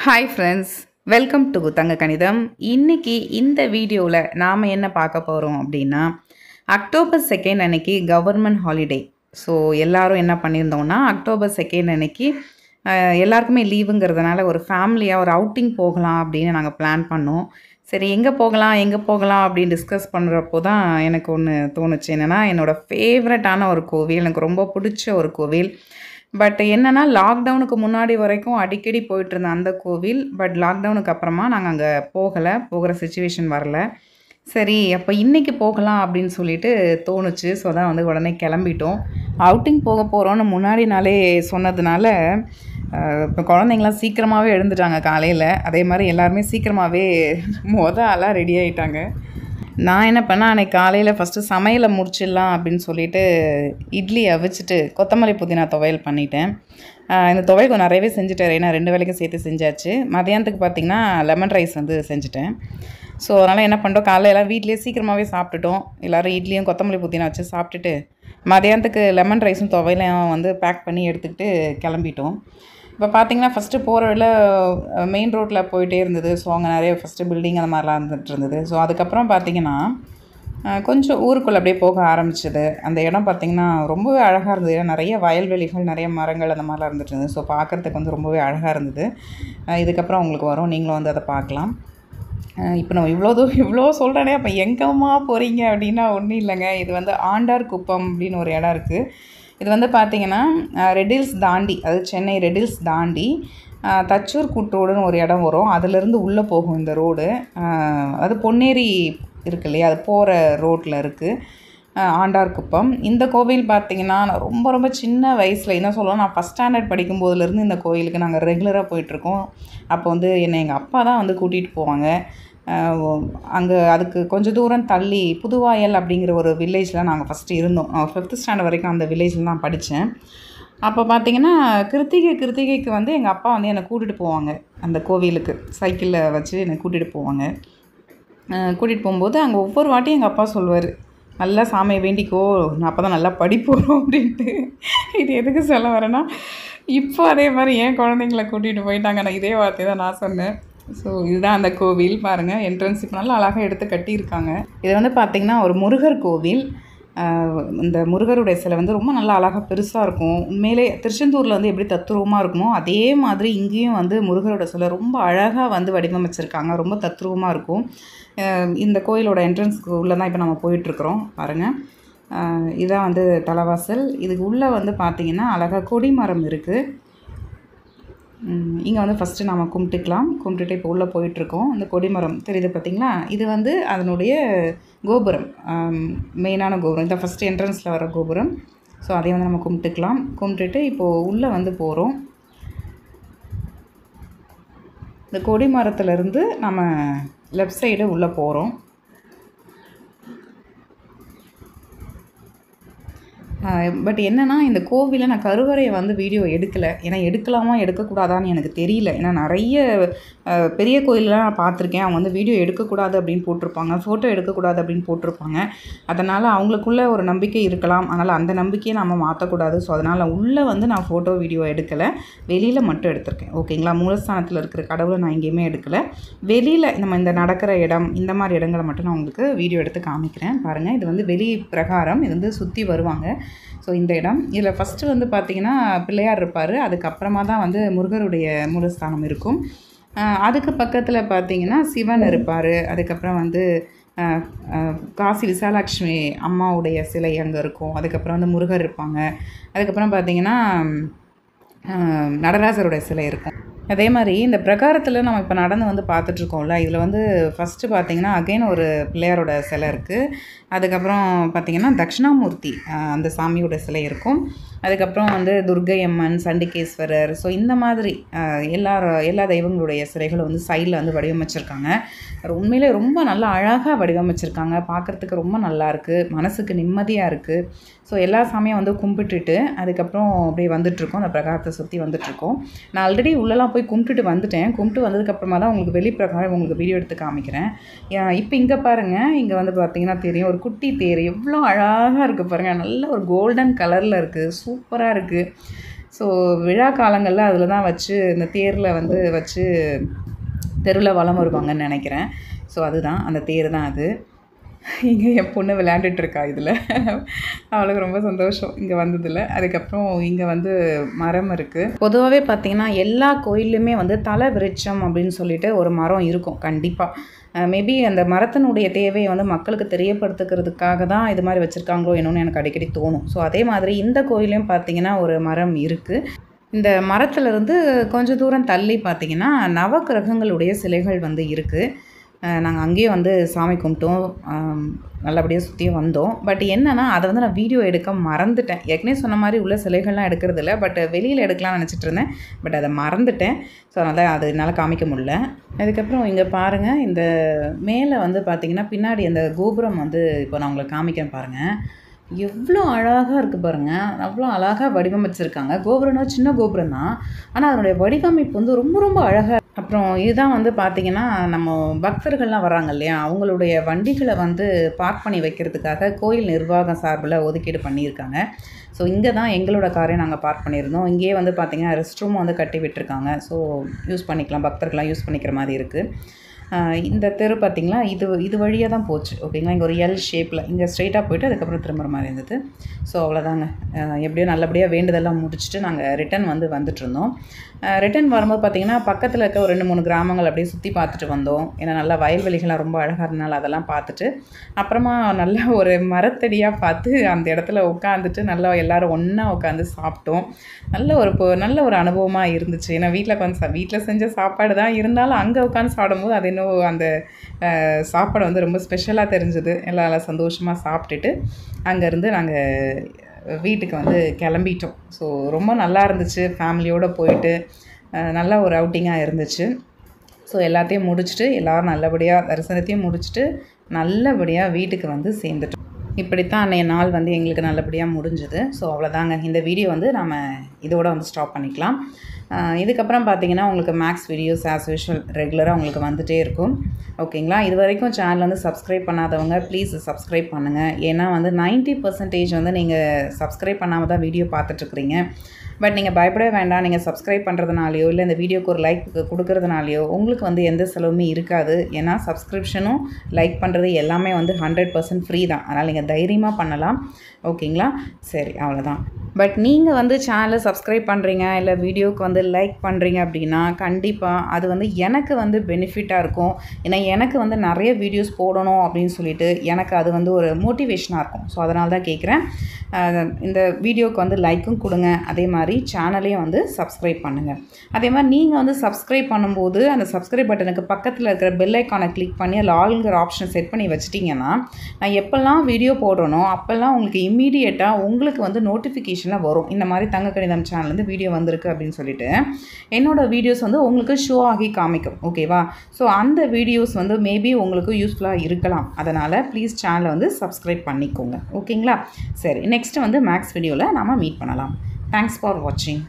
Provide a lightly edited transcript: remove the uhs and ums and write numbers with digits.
Hi friends, welcome to தங்க கணிதம். இன்னைக்கு இந்த வீடியோவில் நாம் என்ன பார்க்க போகிறோம் அப்படின்னா, அக்டோபர் 2 அன்னைக்கு கவர்மெண்ட் ஹாலிடே. ஸோ எல்லாரும் என்ன பண்ணியிருந்தோம்னா, அக்டோபர் 2 அன்னைக்கு எல்லாருக்குமே லீவுங்கிறதுனால ஒரு ஃபேமிலியாக ஒரு அவுட்டிங் போகலாம் அப்படின்னு நாங்கள் பிளான் பண்ணோம். சரி, எங்கே போகலாம் அப்படின்னு டிஸ்கஸ் பண்ணுறப்போ தான் எனக்கு ஒன்று தோணுச்சு. என்னென்னா, என்னோடய ஃபேவரட்டான ஒரு கோவில், எனக்கு ரொம்ப பிடிச்ச ஒரு கோவில். பட் என்னென்னா, லாக்டவுனுக்கு முன்னாடி வரைக்கும் அடிக்கடி போயிட்டுருந்த அந்த கோவில். பட் லாக்டவுனுக்கு அப்புறமா நாங்கள் அங்கே போகிற சிச்சுவேஷன் வரல. சரி, அப்போ இன்றைக்கி போகலாம் அப்படின்னு சொல்லிட்டு தோணுச்சு. ஸோ தான் வந்து உடனே கிளம்பிட்டோம். அவுட்டிங் போக போகிறோன்னு முன்னாடி நாளே சொன்னதுனால இப்போ குழந்தைங்களாம் சீக்கிரமாகவே எழுந்துட்டாங்க காலையில். அதே மாதிரி எல்லாருமே சீக்கிரமாகவே ஆளாக ரெடி ஆகிட்டாங்க. நான் என்ன பண்ணேன், அன்றைக்கி காலையில் ஃபஸ்ட்டு சமையலை முடிச்சிடலாம் அப்படின்னு சொல்லிட்டு இட்லி அவிச்சிட்டு கொத்தமல்லி புதினா துவையல் பண்ணிட்டேன். இந்த துவையல் கொஞ்சம் நிறையவே செஞ்சுட்டேன், ஏன்னா 2 வேளைக்கும் சேர்த்து செஞ்சாச்சு. மதியானத்துக்கு பார்த்திங்கன்னா லெமன் ரைஸ் வந்து செஞ்சுட்டேன். ஸோ அதனால் என்ன பண்ணிட்டோம், காலையில் எல்லாம் வீட்லேயே சீக்கிரமாகவே சாப்பிட்டுட்டோம். எல்லோரும் இட்லியும் கொத்தமல்லி புதினா வச்சு சாப்பிட்டுட்டு மதியானத்துக்கு லெமன் ரைஸும் துவையலையும் வந்து பேக் பண்ணி எடுத்துக்கிட்டு கிளம்பிட்டோம். இப்போ பார்த்திங்கன்னா, ஃபஸ்ட்டு போகிற வழியில் மெயின் ரோட்டில் போயிட்டே இருந்தது. ஸோ அங்கே நிறைய ஃபஸ்ட்டு பில்டிங் அந்த மாதிரிலாம் இருந்துகிட்டு இருந்தது. ஸோ அதுக்கப்புறம் பார்த்திங்கன்னா கொஞ்சம் ஊருக்குள்ளே அப்படியே போக ஆரம்பிச்சிது. அந்த இடம் பார்த்திங்கன்னா ரொம்பவே அழகாக இருந்தது. ஏன்னா நிறைய வயல்வெளிகள், நிறைய மரங்கள் அந்த மாதிரிலாம் இருந்துகிட்டு இருந்தது. ஸோ பார்க்குறதுக்கு வந்து ரொம்பவே அழகாக இருந்தது. இதுக்கப்புறம் உங்களுக்கு வரும், நீங்களும் வந்து அதை பார்க்கலாம். இப்போ நம்ம இவ்வளோ சொல்கிறேனே, அப்போ எங்கேம்மா போகிறீங்க அப்படின்னா ஒன்றும் இல்லைங்க. இது வந்து ஆண்டார் குப்பம் அப்படின்னு ஒரு இடம் இருக்குது. இது வந்து பார்த்திங்கன்னா ரெட் ஹில்ஸ் தாண்டி, அதாவது சென்னை ரெட் ஹில்ஸ் தாண்டி தச்சூர் கூட்டோடுன்னு ஒரு இடம் வரும். அதிலேருந்து உள்ளே போகும் இந்த ரோடு. அது பொன்னேரி இருக்கு இல்லையா, அது போகிற ரோட்டில் இருக்குது ஆண்டார் குப்பம். இந்த கோவில் பார்த்திங்கன்னா ரொம்ப ரொம்ப சின்ன வயசில் என்ன சொல்லலாம், நான் ஃபஸ்ட் ஸ்டாண்டர்ட் படிக்கும்போதுலேருந்து இந்த கோயிலுக்கு நாங்கள் ரெகுலராக போயிட்டுருக்கோம். அப்போ வந்து என்னை எங்கள் அப்பா தான் வந்து கூட்டிகிட்டு போவாங்க. அங்கே அதுக்கு கொஞ்சம் தூரம் தள்ளி புதுவாயல் அப்படிங்கிற ஒரு வில்லேஜில் நாங்கள் ஃபஸ்ட்டு இருந்தோம். 5th ஸ்டாண்டர்ட் வரைக்கும் அந்த வில்லேஜில் தான் படித்தேன். அப்போ பார்த்திங்கன்னா கிருத்திகைக்கு வந்து எங்கள் அப்பா வந்து என்னை கூட்டிகிட்டு போவாங்க அந்த கோவிலுக்கு. சைக்கிளில் வச்சு என்னை கூட்டிகிட்டு போவாங்க. கூட்டிகிட்டு போகும்போது அங்கே ஒவ்வொரு வாட்டியும் எங்கள் அப்பா சொல்லுவார், நல்லா சாமியை வேண்டிக்கோ, நான் அப்போ தான் நல்லா படிப்போம் அப்படின்ட்டு. இது எதுக்கு சொல்ல வரேன்னா, இப்போ அதே மாதிரி ஏன் குழந்தைங்கள கூட்டிகிட்டு போயிட்டாங்க, நான் இதே வார்த்தை தான் நான் சொன்னேன். ஸோ இதுதான் அந்த கோவில். பாருங்கள், என்ட்ரன்ஸ் இப்போ நல்லா அழகாக எடுத்து கட்டியிருக்காங்க. இது வந்து பார்த்திங்கன்னா ஒரு முருகர் கோவில். இந்த முருகருடைய சிலை வந்து ரொம்ப நல்லா அழகாக பெருசாக இருக்கும். உண்மையிலே திருச்செந்தூரில் வந்து எப்படி தத்ரூபமாக இருக்குமோ அதே மாதிரி இங்கேயும் வந்து முருகரோட சிலை ரொம்ப அழகாக வந்து வடிவமைச்சிருக்காங்க. ரொம்ப தத்ரூபமாக இருக்கும். இந்த கோயிலோட என்ட்ரன்ஸ்க்கு உள்ளே தான் இப்போ நம்ம போயிட்டுருக்குறோம். பாருங்கள், இதுதான் வந்து தலைவாசல். இதுக்கு உள்ளே வந்து பார்த்திங்கன்னா அழகாக கொடிமரம் இருக்குது. இங்கே வந்து ஃபஸ்ட்டு நம்ம கும்பிட்டுட்டு இப்போ உள்ளே போயிட்டுருக்கோம். இந்த கொடிமரம் தெரியுது பார்த்திங்களா, இது வந்து அதனுடைய கோபுரம், மெயினான கோபுரம். இந்த ஃபஸ்ட்டு என்ட்ரன்ஸில் வர கோபுரம். ஸோ அதை வந்து நம்ம கும்பிட்டுட்டு இப்போது உள்ளே வந்து போகிறோம். இந்த கொடிமரத்துலேருந்து நம்ம லெஃப்ட் சைடு உள்ளே போகிறோம். பட் என்னென்னா, இந்த கோவிலில் நான் கருவறையை வந்து வீடியோ எடுக்கலை. ஏன்னா எடுக்கலாமா எடுக்கக்கூடாதான்னு எனக்கு தெரியல. ஏன்னா நிறைய பெரிய கோயிலெலாம் நான் பார்த்துருக்கேன். அவங்க வந்து வீடியோ எடுக்கக்கூடாது அப்படின்னு போட்டிருப்பாங்க, ஃபோட்டோ எடுக்கக்கூடாது அப்படின்னு போட்டிருப்பாங்க. அதனால் அவங்களுக்குள்ள ஒரு நம்பிக்கை இருக்கலாம். அதனால் அந்த நம்பிக்கையை நம்ம மாற்றக்கூடாது. ஸோ அதனால் உள்ளே வந்து நான் ஃபோட்டோ வீடியோ எடுக்கலை, வெளியில் மட்டும் எடுத்திருக்கேன். ஓகேங்களா, மூலஸ்தானத்தில் இருக்கிற கடவுளை நான் எங்கேயுமே எடுக்கலை. வெளியில் நம்ம இந்த நடக்கிற இடம், இந்த மாதிரி இடங்களை மட்டும் நான் உங்களுக்கு வீடியோ எடுத்து காமிக்கிறேன். பாருங்கள், இது வந்து வெளி பிரகாரம். இது வந்து சுற்றி வருவாங்க. ஸோ இந்த இடம், இதில் ஃபஸ்ட்டு வந்து பார்த்திங்கன்னா பிள்ளையார் இருப்பார். அதுக்கப்புறமா தான் வந்து முருகருடைய மூலஸ்தானம் இருக்கும். அதுக்கு பக்கத்தில் பார்த்திங்கன்னா சிவன் இருப்பார். அதுக்கப்புறம் வந்து காசி விசாலாட்சுமி அம்மாவுடைய சிலை அங்கே இருக்கும். அதுக்கப்புறம் வந்து முருகர் இருப்பாங்க. அதுக்கப்புறம் பார்த்திங்கன்னா நடராஜருடைய சிலை இருக்கும். அதே மாதிரி இந்த பிரகாரத்தில் நம்ம இப்போ நடந்து வந்து பார்த்துட்ருக்கோம்ல, இதில் வந்து ஃபஸ்ட்டு பார்த்திங்கன்னா அகைன் ஒரு பிள்ளையாரோட சிலை இருக்குது. அதுக்கப்புறம் பார்த்திங்கன்னா தட்சிணாமூர்த்தி அந்த சாமியோட சிலை இருக்கும். அதுக்கப்புறம் வந்து துர்க்கை அம்மன், சண்டிகேஸ்வரர், ஸோ இந்த மாதிரி எல்லா தெய்வங்களுடைய சிலைகளும் வந்து சைடில் வந்து வடிவமைச்சிருக்காங்க. உண்மையிலே ரொம்ப நல்லா அழகாக வடிவமைச்சிருக்காங்க. பார்க்குறதுக்கு ரொம்ப நல்லாயிருக்கு, மனசுக்கு நிம்மதியாக இருக்குது. ஸோ எல்லா சாமியும் வந்து கும்பிட்டுட்டு அதுக்கப்புறம் அப்படியே வந்துட்டுருக்கோம். அந்த பிரகாரத்தை சுற்றி வந்துட்டுருக்கோம். நான் ஆல்ரெடி உள்ளெல்லாம் போய் கும்பிட்டுட்டு வந்துட்டேன். கும்பிட்டு வந்ததுக்கப்புறமா தான் உங்களுக்கு வெளிப்பிரகாரம் உங்களுக்கு வீடியோ எடுத்து காமிக்கிறேன். இப்போ இங்கே பாருங்கள், இங்கே வந்து பார்த்திங்கன்னா தெரியும், ஒரு குட்டி தேர் எவ்வளோ அழகாக இருக்குது பாருங்கள். நல்ல ஒரு கோல்டன் கலரில் இருக்குது, சூப்பராக இருக்குது. ஸோ விழா காலங்களில் அதில் தான் வச்சு இந்த தேரில் வந்து வச்சு தெருவில் வலம் வருவாங்கன்னு நினைக்கிறேன். ஸோ அதுதான் அந்த தேர் தான் அது. இங்கே என் பொண்ணு விளையாண்டுட்ருக்கா இதில். அவளுக்கு ரொம்ப சந்தோஷம் இங்கே வந்ததில். அதுக்கப்புறம் இங்கே வந்து மரம் இருக்குது. பொதுவாகவே பார்த்திங்கன்னா எல்லா கோயில்லையுமே வந்து தலை விருட்சம் அப்படின்னு சொல்லிட்டு ஒரு மரம் இருக்கும் கண்டிப்பாக. மேபி அந்த மரத்தினுடைய தேவையை வந்து மக்களுக்கு தெரியப்படுத்துக்கிறதுக்காக தான் இது மாதிரி வச்சுருக்காங்களோ என்னன்னு எனக்கு அடிக்கடி தோணும். ஸோ அதே மாதிரி இந்த கோயிலையும் பார்த்திங்கன்னா ஒரு மரம் இருக்குது. இந்த மரத்துலேருந்து கொஞ்சம் தூரம் தள்ளி பார்த்திங்கன்னா நவக்கிரகங்களுடைய சிலைகள் வந்து இருக்குது. நாங்கள் அங்கேயே வந்து சாமி கும்பிட்டோம், நல்லபடியாக சுற்றியும் வந்தோம். பட் என்னென்னா அதை வந்து நான் வீடியோ எடுக்க மறந்துட்டேன். ஏற்கனவே சொன்ன மாதிரி உள்ள சிலைகள்லாம் எடுக்கிறது இல்லை, பட் வெளியில் எடுக்கலாம்னு நினச்சிட்டு இருந்தேன். பட் அதை மறந்துட்டேன். ஸோ அதனால் அது என்னால் காமிக்க முடியல. அதுக்கப்புறம் இங்கே பாருங்கள், இந்த மேலே வந்து பார்த்திங்கன்னா பின்னாடி அந்த கோபுரம் வந்து இப்போ நான் உங்களுக்கு காமிக்கிறேன் பாருங்கள். எவ்வளோ அழகாக இருக்குது பாருங்கள். அவ்வளோ அழகாக வடிவமைச்சிருக்காங்க. கோபுரம்னா சின்ன கோபுரம் தான், ஆனால் அதனுடைய வடிவமைப்பு வந்து ரொம்ப ரொம்ப அழகாக. அப்புறம் இதுதான் வந்து பார்த்திங்கன்னா நம்ம பக்தர்கள்லாம் வராங்க இல்லையா, அவங்களுடைய வண்டிகளை வந்து பார்க் பண்ணி வைக்கிறதுக்காக கோயில் நிர்வாகம் சார்பில் ஒதுக்கீடு பண்ணியிருக்காங்க. ஸோ இங்கே தான் எங்களோட காரையும் நாங்கள் பார்க் பண்ணியிருந்தோம். இங்கேயே வந்து பார்த்திங்கன்னா ரெஸ்ட் ரூம் வந்து கட்டி விட்டுருக்காங்க. ஸோ யூஸ் பண்ணிக்கலாம், பக்தர்கள்லாம் யூஸ் பண்ணிக்கிற மாதிரி இருக்குது. இந்த தெரு பார்த்திங்களா, இது வழியாக தான் போச்சு. ஓகேங்களா, இங்கே ஒரு எல் ஷேப்பில் இங்கே ஸ்ட்ரெயிட்டாக போய்ட்டு அதுக்கப்புறம் திரும்புகிற மாதிரி இருந்தது. ஸோ அவ்வளோதாங்க. எப்படியோ நல்லபடியாக வேண்டுதெல்லாம் முடிச்சுட்டு நாங்கள் ரிட்டன் வந்துட்டுருந்தோம். ரிட்டன் வரும்போது பார்த்திங்கன்னா பக்கத்தில் இருக்க ஒரு 2-3 கிராமங்கள் அப்படியே சுற்றி பார்த்துட்டு வந்தோம். ஏன்னா நல்லா வயல்வெளிகள்லாம் ரொம்ப அழகாக இருந்தனால அதெல்லாம் பார்த்துட்டு அப்புறமா நல்ல ஒரு மரத்தடியாக பார்த்து அந்த இடத்துல உட்காந்துட்டு நல்லா எல்லோரும் ஒன்றா உட்காந்து சாப்பிட்டோம். நல்ல ஒரு அனுபவமாக இருந்துச்சு. ஏன்னா வீட்டில் செஞ்ச சாப்பாடு தான் இருந்தாலும் அங்கே உட்காந்து சாப்பிடும்போது அது இன்னும் அந்த சாப்பாடு வந்து ரொம்ப ஸ்பெஷலாக தெரிஞ்சுது. எல்லாம் சந்தோஷமாக சாப்பிட்டுட்டு அங்கேருந்து நாங்கள் வீட்டுக்கு வந்து கிளம்பிட்டோம். ஸோ ரொம்ப நல்லா இருந்துச்சு. ஃபேமிலியோடு போயிட்டு நல்ல ஒரு அவுட்டிங்காக இருந்துச்சு. ஸோ எல்லாத்தையும் முடிச்சுட்டு எல்லோரும் நல்லபடியாக தரிசனத்தையும் முடிச்சுட்டு நல்லபடியாக வீட்டுக்கு வந்து சேர்ந்துட்டோம். இப்படித்தான் அன்றைய நாள் வந்து எங்களுக்கு நல்லபடியாக முடிஞ்சுது. ஸோ அவ்வளோதாங்க. இந்த வீடியோ வந்து நம்ம இதோட வந்து ஸ்டாப் பண்ணிக்கலாம். இதுக்கப்புறம் பார்த்திங்கன்னா உங்களுக்கு மேக்ஸ் வீடியோஸ் ஆஸ் யூஷுவல் ரெகுலராக உங்களுக்கு வந்துகிட்டே இருக்கும். ஓகேங்களா, இது வரைக்கும் சேனல் வந்து சப்ஸ்கிரைப் பண்ணாதவங்க ப்ளீஸ் சப்ஸ்கிரைப் பண்ணுங்கள். ஏன்னா வந்து 90% வந்து நீங்கள் சப்ஸ்கிரைப் பண்ணாமல் தான் வீடியோ பார்த்துட்ருக்குறீங்க. பட் நீங்கள் பயப்படவே வேண்டாம். நீங்கள் சப்ஸ்கிரைப் பண்ணுறதுனாலையோ இல்லை இந்த வீடியோக்கு ஒரு லைக் கொடுக்குறதுனாலையோ உங்களுக்கு வந்து எந்த செலவுமே இருக்காது. ஏன்னா சப்ஸ்கிரிப்ஷனும் லைக் பண்ணுறது எல்லாமே வந்து 100% ஃப்ரீ தான். அதனால் நீங்கள் தைரியமாக பண்ணலாம். ஓகேங்களா, சரி அவ்வளோதான். பட் நீங்கள் வந்து சேனலை சப்ஸ்கிரைப் பண்ணுறீங்க இல்லை வீடியோவுக்கு வந்து லைக் பண்ணுறீங்க அப்படின்னா கண்டிப்பாக அது வந்து எனக்கு வந்து பெனிஃபிட்டாக இருக்கும். ஏன்னா எனக்கு வந்து நிறைய வீடியோஸ் போடணும் அப்படின்னு சொல்லிட்டு எனக்கு அது வந்து ஒரு மோட்டிவேஷனாக இருக்கும். ஸோ அதனால தான் கேட்குறேன். இந்த வீடியோவுக்கு வந்து லைக்கும் கொடுங்க, அதே மாதிரி சேனலையும் வந்து சப்ஸ்கிரைப் பண்ணுங்கள். அதே மாதிரி நீங்கள் வந்து சப்ஸ்கிரைப் பண்ணும்போது அந்த சப்ஸ்கிரைப் பட்டனுக்கு பக்கத்தில் இருக்கிற பெல் ஐக்கானை கிளிக் பண்ணி அதில் ஆளுங்கிற ஆப்ஷனை செட் பண்ணி வச்சிட்டிங்கன்னா நான் எப்போல்லாம் வீடியோ போடுறனோ அப்போல்லாம் உங்களுக்கு இம்மீடியட்டாக உங்களுக்கு வந்து நோட்டிஃபிகேஷனில் வரும். இந்த மாதிரி தங்க கணிதம் சேனல்லேருந்து வீடியோ வந்திருக்கு அப்படின்னு சொல்லிட்டு என்னோடய வீடியோஸ் வந்து உங்களுக்கு ஷோ ஆகி காமிக்கும். ஓகேவா, ஸோ அந்த வீடியோஸ் வந்து மேபி உங்களுக்கு யூஸ்ஃபுல்லாக இருக்கலாம். அதனால் ப்ளீஸ் சேனலை வந்து சப்ஸ்கிரைப் பண்ணிக்கோங்க. ஓகேங்களா, சரி நெக்ஸ்ட்டு வந்து மேக்ஸ் வீடியோவில் நாம் மீட் பண்ணலாம். தேங்க்ஸ் ஃபார் வாட்சிங்.